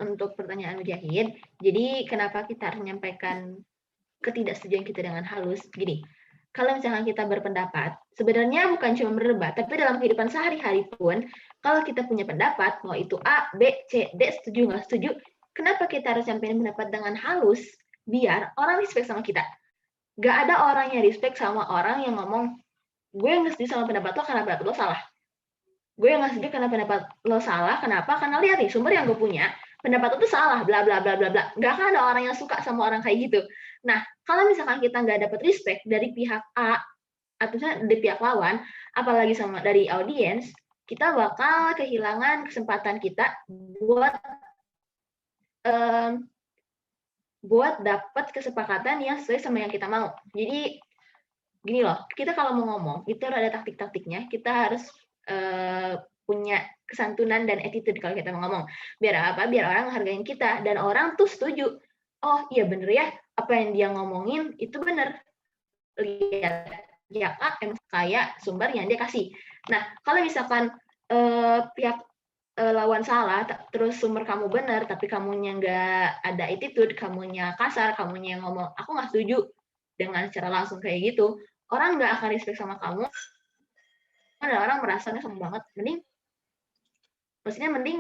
Untuk pertanyaan Mujahid, jadi kenapa kita harus menyampaikan ketidaksetujuan kita dengan halus? Gini, kalau misalkan kita berpendapat, sebenarnya bukan cuma berdebat, tapi dalam kehidupan sehari-hari pun, kalau kita punya pendapat, mau itu A, B, C, D, setuju nggak setuju, kenapa kita harus sampaikan pendapat dengan halus? Biar orang respect sama kita. Nggak ada orang yang respect sama orang yang ngomong, gue nggak setuju sama pendapat lo karena pendapat lo salah. Gue nggak setuju karena pendapat lo salah. Kenapa? Karena lihat nih, sumber yang gue punya, pendapat lo tuh salah, bla bla bla bla bla. Nggak akan ada orang yang suka sama orang kayak gitu. Nah, kalau misalkan kita nggak dapat respect dari pihak A atau dari pihak lawan, apalagi sama dari audiens, kita bakal kehilangan kesempatan kita buat dapat kesepakatan yang sesuai sama yang kita mau. Jadi gini loh, kita kalau mau ngomong itu ada taktik-taktiknya. Kita harus punya kesantunan dan attitude kalau kita mau ngomong. Biar apa? Biar orang menghargain kita dan orang tuh setuju. Oh iya bener ya, apa yang dia ngomongin itu bener. Lihat ya emang kayak sumber yang dia kasih. Nah kalau misalkan pihak lawan salah, terus sumber kamu benar, tapi kamunya nggak ada attitude, kamunya kasar, kamunya yang ngomong, aku nggak setuju dengan secara langsung kayak gitu, orang nggak akan respect sama kamu, dan orang merasanya sama banget, mending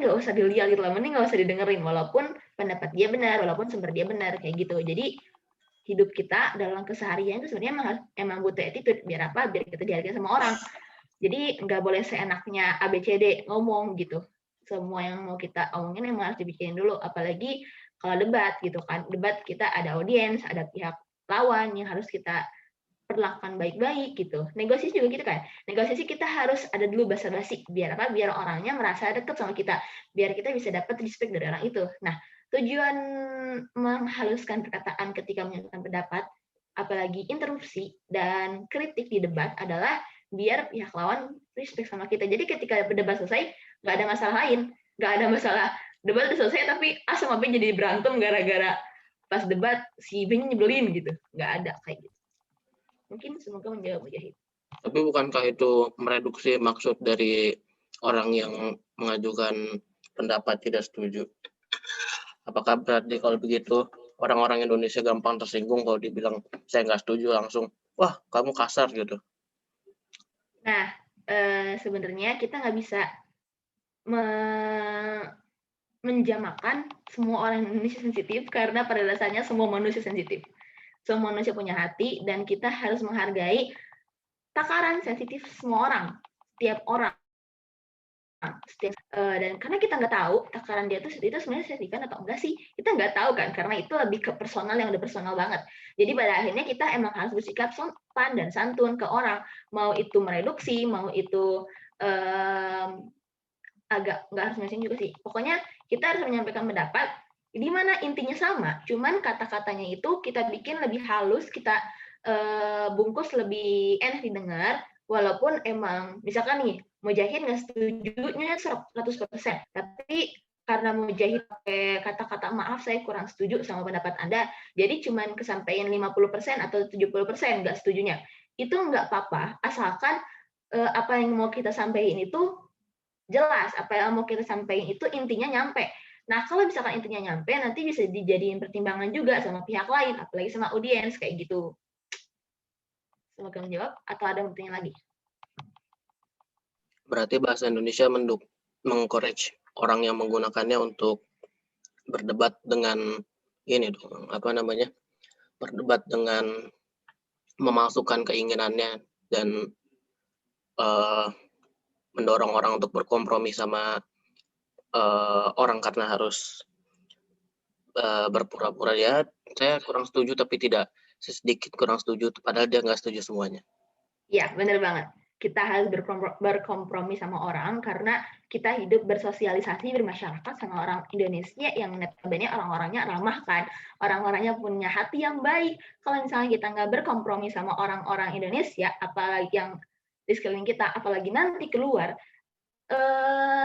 nggak usah dilihat gitu lah, mending nggak usah didengerin, walaupun pendapat dia benar, walaupun sumber dia benar, kayak gitu. Jadi, hidup kita dalam keseharian itu sebenarnya emang butuh attitude, biar apa? Biar kita dihargai sama orang. Jadi, nggak boleh seenaknya ABCD ngomong gitu. Semua yang mau kita omongin emang harus dipikirin dulu, apalagi kalau debat gitu kan. Debat kita ada audiens, ada pihak lawan yang harus kita perlakukan baik-baik gitu. Negosiasi juga gitu kan. Negosiasi kita harus ada dulu basa-basi, biar apa? Biar orangnya merasa dekat sama kita, biar kita bisa dapat respect dari orang itu. Nah, tujuan menghaluskan perkataan ketika menyampaikan pendapat, apalagi interupsi dan kritik di debat adalah biar pihak lawan respect sama kita. Jadi ketika debat selesai, nggak ada masalah lain, nggak ada masalah debat udah selesai tapi A sama B jadi berantem gara-gara pas debat si B nyebelin gitu, nggak ada kayak gitu. Mungkin semoga menjawab Mujahid. Tapi bukankah itu mereduksi maksud dari orang yang mengajukan pendapat tidak setuju? Apakah berarti kalau begitu orang-orang Indonesia gampang tersinggung kalau dibilang saya nggak setuju langsung, wah kamu kasar gitu? Nah, sebenarnya kita nggak bisa menjamakan semua orang Indonesia sensitif karena pada dasarnya semua manusia sensitif. Semua manusia punya hati dan kita harus menghargai takaran sensitif semua orang, setiap orang. Dan karena kita nggak tahu takaran dia itu sebenarnya sensitif atau enggak sih, kita nggak tahu kan, karena itu lebih ke personal yang udah personal banget. Jadi pada akhirnya kita emang harus bersikap sopan dan santun ke orang, mau itu mereduksi, mau itu agak nggak harus mesin juga sih. Pokoknya kita harus menyampaikan pendapat di mana intinya sama, cuman kata-katanya itu kita bikin lebih halus, kita bungkus lebih enak didengar, walaupun emang misalkan nih Mujahid nggak setujunya 100%, tapi karena Mujahid pakai kata-kata maaf saya kurang setuju sama pendapat Anda, jadi cuman kesampaian 50% atau 70% nggak setujunya. Itu nggak apa-apa, asalkan apa yang mau kita sampaikan itu jelas, apa yang mau kita sampaikan itu intinya nyampe. Nah, kalau misalkan intinya nyampe, nanti bisa dijadiin pertimbangan juga sama pihak lain, apalagi sama audiens, kayak gitu. Semoga menjawab, atau ada yang bertanya lagi? Berarti bahasa Indonesia mengencourage orang yang menggunakannya untuk berdebat dengan ini dong, apa namanya? Berdebat dengan memasukkan keinginannya dan mendorong orang untuk berkompromi sama orang karena harus berpura-pura ya saya kurang setuju tapi tidak sedikit kurang setuju padahal dia nggak setuju semuanya. Iya, benar banget. Kita harus berkompromi sama orang karena kita hidup bersosialisasi bermasyarakat sama orang Indonesia yang notabene orang-orangnya ramah kan, orang-orangnya punya hati yang baik. Kalau misalnya kita nggak berkompromi sama orang-orang Indonesia, apalagi yang di sekeliling kita, apalagi nanti keluar,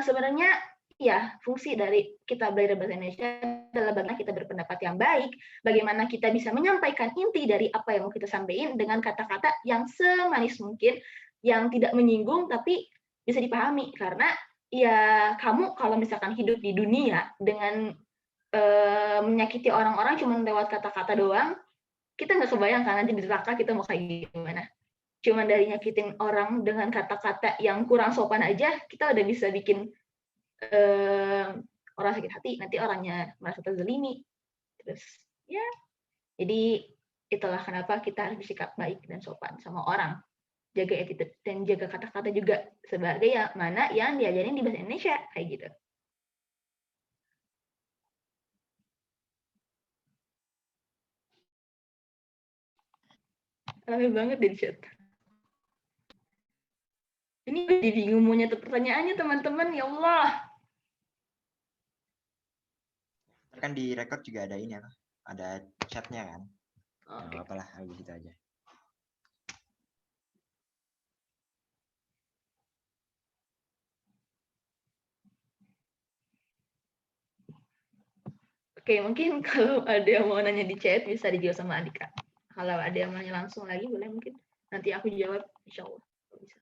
sebenarnya ya fungsi dari kita belajar bahasa Indonesia adalah bagaimana kita berpendapat yang baik, bagaimana kita bisa menyampaikan inti dari apa yang mau kita sampaikan dengan kata-kata yang semanis mungkin, yang tidak menyinggung tapi bisa dipahami. Karena ya kamu kalau misalkan hidup di dunia dengan menyakiti orang-orang cuma lewat kata-kata doang, kita nggak kebayang kan nanti di neraka kita mau kayak gimana. Cuma dari nyakitin orang dengan kata-kata yang kurang sopan aja, kita udah bisa bikin orang sakit hati, nanti orangnya merasa terzalimi. Terus ya, jadi itulah kenapa kita harus bersikap baik dan sopan sama orang. Jaga attitude dan jaga kata-kata juga sebagai yang mana yang diajarin di bahasa Indonesia kayak gitu. Rame banget di chat. Ini jadi bingung mau nyatet pertanyaannya teman-teman, ya Allah. Kan di record juga ada ini apa? Ada chatnya kan? Oke. Nah, apalah, gitu aja. Oke, mungkin kalau ada yang mau nanya di chat bisa dijawab sama Andika. Kalau ada yang mau nanya langsung lagi boleh mungkin. Nanti aku jawab, insya Allah. Bisa.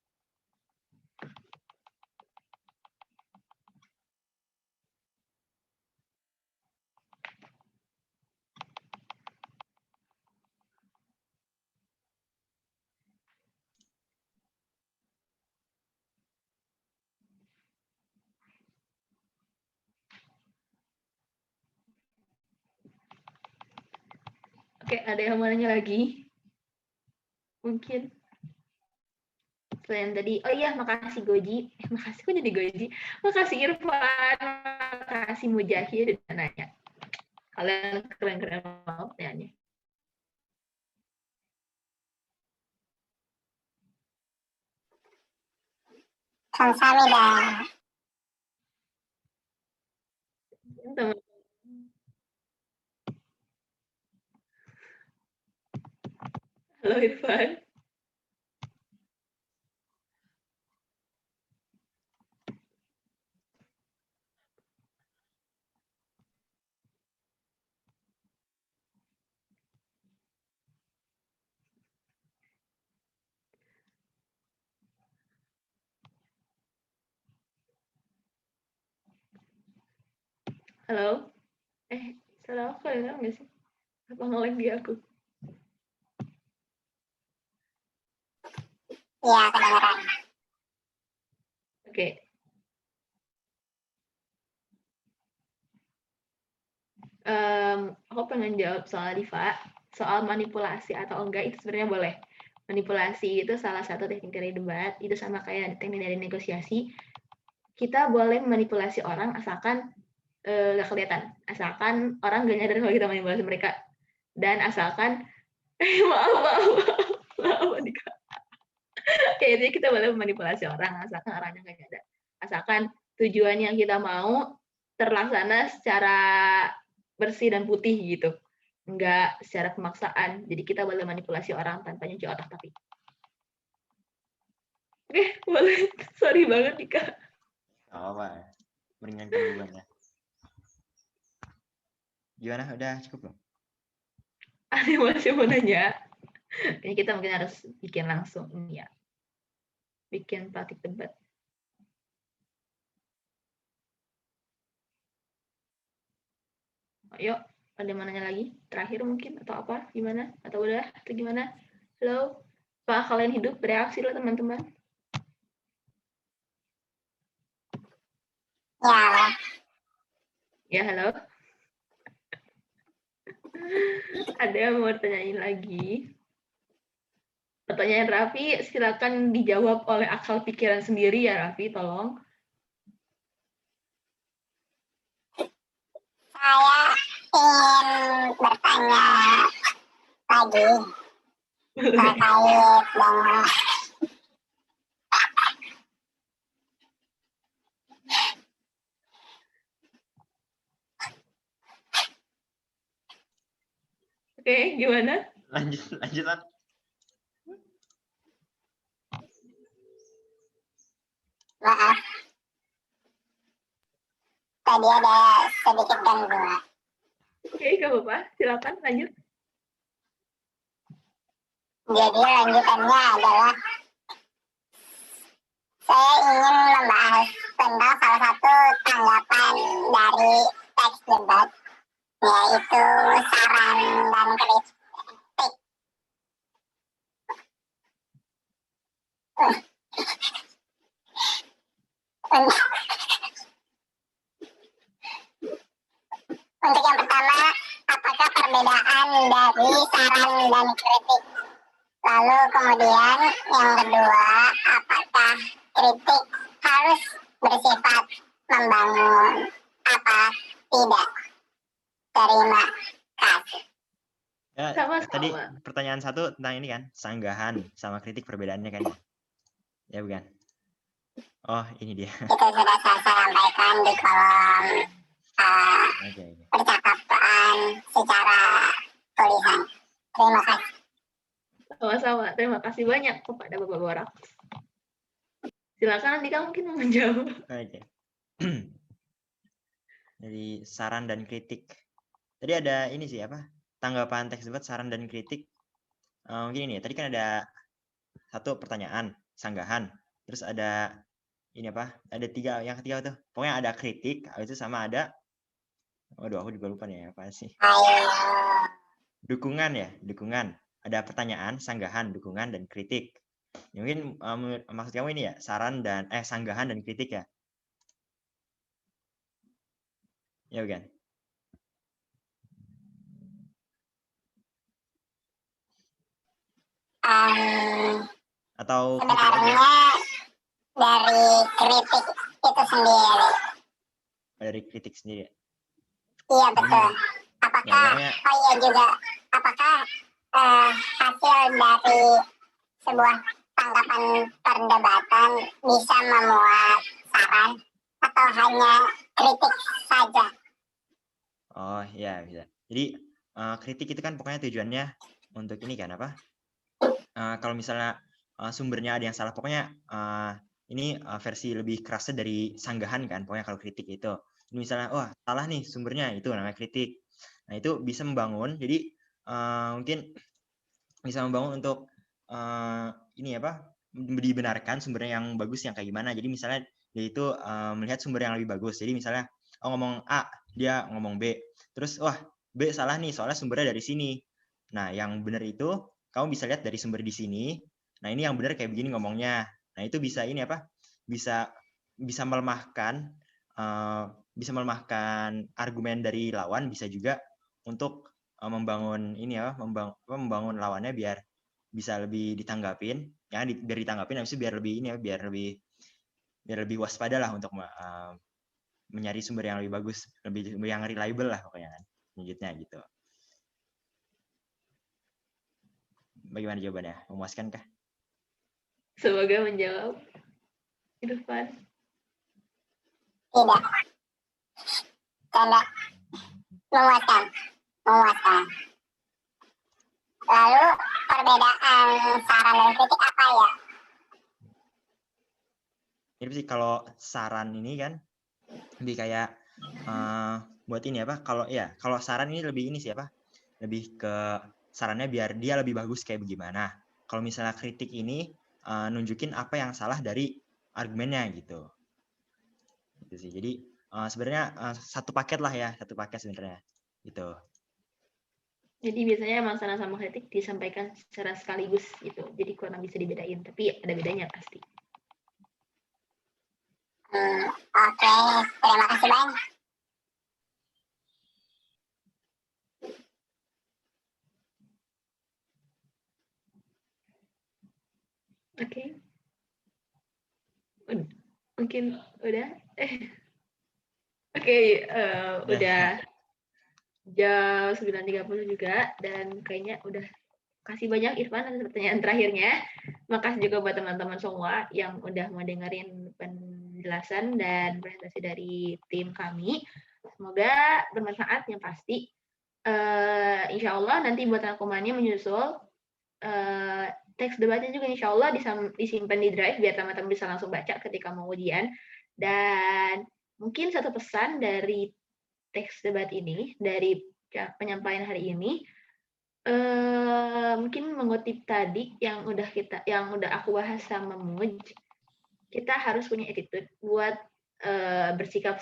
Oke, ada yang mau nanya lagi? Mungkin. Selain tadi, oh iya, makasih Goji. Makasih kok jadi Goji. Makasih Irfan, makasih Mujahid udah nanya. Kalian keren-keren banget nanya. Kamsahamnida. Teman. Halo Irfan. Halo. Salah aku dengar nggak sih? Apa nge-lag di aku? Iya, kedengeran. Oke. Aku pengen jawab soal Diva, soal manipulasi atau enggak itu sebenarnya boleh. Manipulasi itu salah satu teknik dari debat, itu sama kayak teknik dari negosiasi. Kita boleh memanipulasi orang asalkan nggak kelihatan, asalkan orang nggak nyadar kalau kita manipulasi mereka, dan asalkan maaf Dika. Kayak jadi kita boleh memanipulasi orang asalkan orangnya nggak nyadar, asalkan tujuan yang kita mau terlaksana secara bersih dan putih gitu, nggak secara pemaksaan. Jadi kita boleh manipulasi orang tanpa nyuci otak tapi. Oke, boleh. Sorry banget Dika. Gak apa-apa, meringankan bebannya. Gimana, udah cukup belum? Ada masih mau nanya? Ini kita mungkin harus bikin langsung ini ya, bikin praktik debat. Yuk, ada yang mau nanya lagi? Terakhir mungkin atau apa? Gimana? Atau udah? Atau gimana? Halo? Pak, kalian hidup? Bereaksi loh teman-teman. Ya, Ya, halo? Ada yang mau tanyain lagi? Pertanyaan Raffi, silakan dijawab oleh akal pikiran sendiri ya Raffi, tolong. saya ingin bertanya lagi terkait dengan Oke, gimana? Lanjutan. maaf. Tadi ada sedikit gangguan. Oke, gak apa-apa. Silakan lanjut. Jadi lanjutannya adalah saya ingin membahas tentang salah satu tanggapan dari teks debat, yaitu saran dan kritik. Untuk yang pertama, apakah perbedaan dari saran dan kritik? Lalu kemudian yang kedua, apakah kritik harus bersifat membangun apa tidak? Terima kasih. Ya, Sama-sama. tadi pertanyaan satu tentang ini kan, sanggahan sama kritik perbedaannya kan ya? Ya bukan? Oh, ini dia. Itu sudah saya sampaikan di kolom Oke. percakapan secara tulisan. Terima kasih. Sama-sama. Terima kasih banyak kepada Bapak Borak. Silakan Andika mungkin mau menjawab. Oke. Jadi saran dan kritik. Tadi ada ini sih apa? Tanggapan teks debat saran dan kritik. Mungkin ini. Tadi kan ada satu pertanyaan, sanggahan. Terus ada ini apa? Ada tiga. Yang ketiga tuh. Pokoknya ada kritik. Habis itu sama ada. Waduh, aku juga lupa nih apa sih. Dukungan ya, dukungan. Ada pertanyaan, sanggahan, dukungan, dan kritik. Ya, mungkin maksud kamu ini ya, saran dan sanggahan dan kritik ya. Ya bukan? Atau Sebenarnya dari kritik itu sendiri. dari kritik sendiri? Iya betul. Ya, Apakah pokoknya oh iya juga apakah hasil dari sebuah tanggapan perdebatan bisa memuat saran atau hanya kritik saja? oh ya bisa. Jadi kritik itu kan pokoknya tujuannya untuk ini kan apa? Kalau misalnya sumbernya ada yang salah, pokoknya ini versi lebih kerasnya dari sanggahan kan, pokoknya kalau kritik itu. Ini misalnya, wah salah nih sumbernya, itu namanya kritik. Nah itu bisa membangun, jadi mungkin bisa membangun untuk ini apa? Dibenarkan sumbernya yang bagus yang kayak gimana. Jadi misalnya dia itu melihat sumber yang lebih bagus. Jadi misalnya ngomong A, dia ngomong B. Terus wah B salah nih soalnya sumbernya dari sini. Nah yang benar itu kamu bisa lihat dari sumber di sini. Nah ini yang benar kayak begini ngomongnya. Nah itu bisa ini apa? Bisa melemahkan argumen dari lawan, bisa juga untuk membangun ini ya, membangun lawannya biar bisa lebih ditanggapin, ya biar ditanggapin, habis itu biar lebih ini ya, biar lebih waspada lah untuk mencari sumber yang lebih bagus, lebih yang reliable lah pokoknya kan, selanjutnya gitu. Bagaimana jawabannya? Memuaskan kah? Semoga menjawab. Irfan. Tidak. Tidak. Memuaskan. Lalu perbedaan saran dan kritik apa ya? Ini sih kalau saran ini kan lebih kayak buat ini apa? Kalau saran ini lebih ini sih apa? Lebih ke sarannya biar dia lebih bagus kayak bagaimana. Kalau misalnya kritik ini nunjukin apa yang salah dari argumennya gitu. Gitu sih. Jadi sebenarnya satu paket lah ya, satu paket sebenarnya. Gitu. Jadi biasanya emang saran sama kritik disampaikan secara sekaligus gitu. Jadi kurang bisa dibedain, tapi ada bedanya pasti. Oke, terima kasih banyak. Oke. Mungkin udah. Oke, udah jam 9.30 juga, dan kayaknya udah. Kasih banyak Irfan atas pertanyaan terakhirnya. Makasih juga buat teman-teman semua yang udah mau dengerin penjelasan dan presentasi dari tim kami. Semoga bermanfaat yang pasti. Insya Allah nanti buat rangkumannya menyusul. Teks debatnya juga insya Allah disimpan di drive biar teman-teman bisa langsung baca ketika mau ujian. Dan mungkin satu pesan dari teks debat ini, dari penyampaian hari ini, mungkin mengutip tadi yang udah aku bahas sama Muj, kita harus punya attitude buat bersikap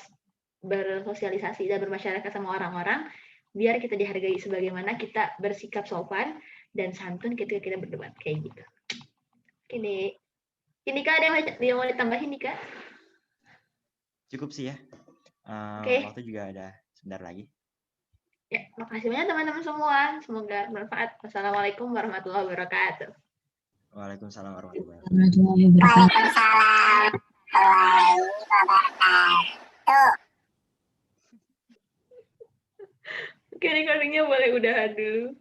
bersosialisasi dan bermasyarakat sama orang-orang biar kita dihargai sebagaimana kita bersikap sopan dan santun ketika kita berdebat kayak gitu. Ini Kak, ada yang mau ditambahin nih Kak? Cukup sih ya. Oke. Waktu juga ada sebentar lagi. Ya, makasih banyak teman-teman semua. Semoga bermanfaat. Wassalamualaikum warahmatullahi wabarakatuh. Waalaikumsalam warahmatullahi wabarakatuh. Waalaikumsalam warahmatullahi wabarakatuh. Oke, recordingnya boleh udahan dulu.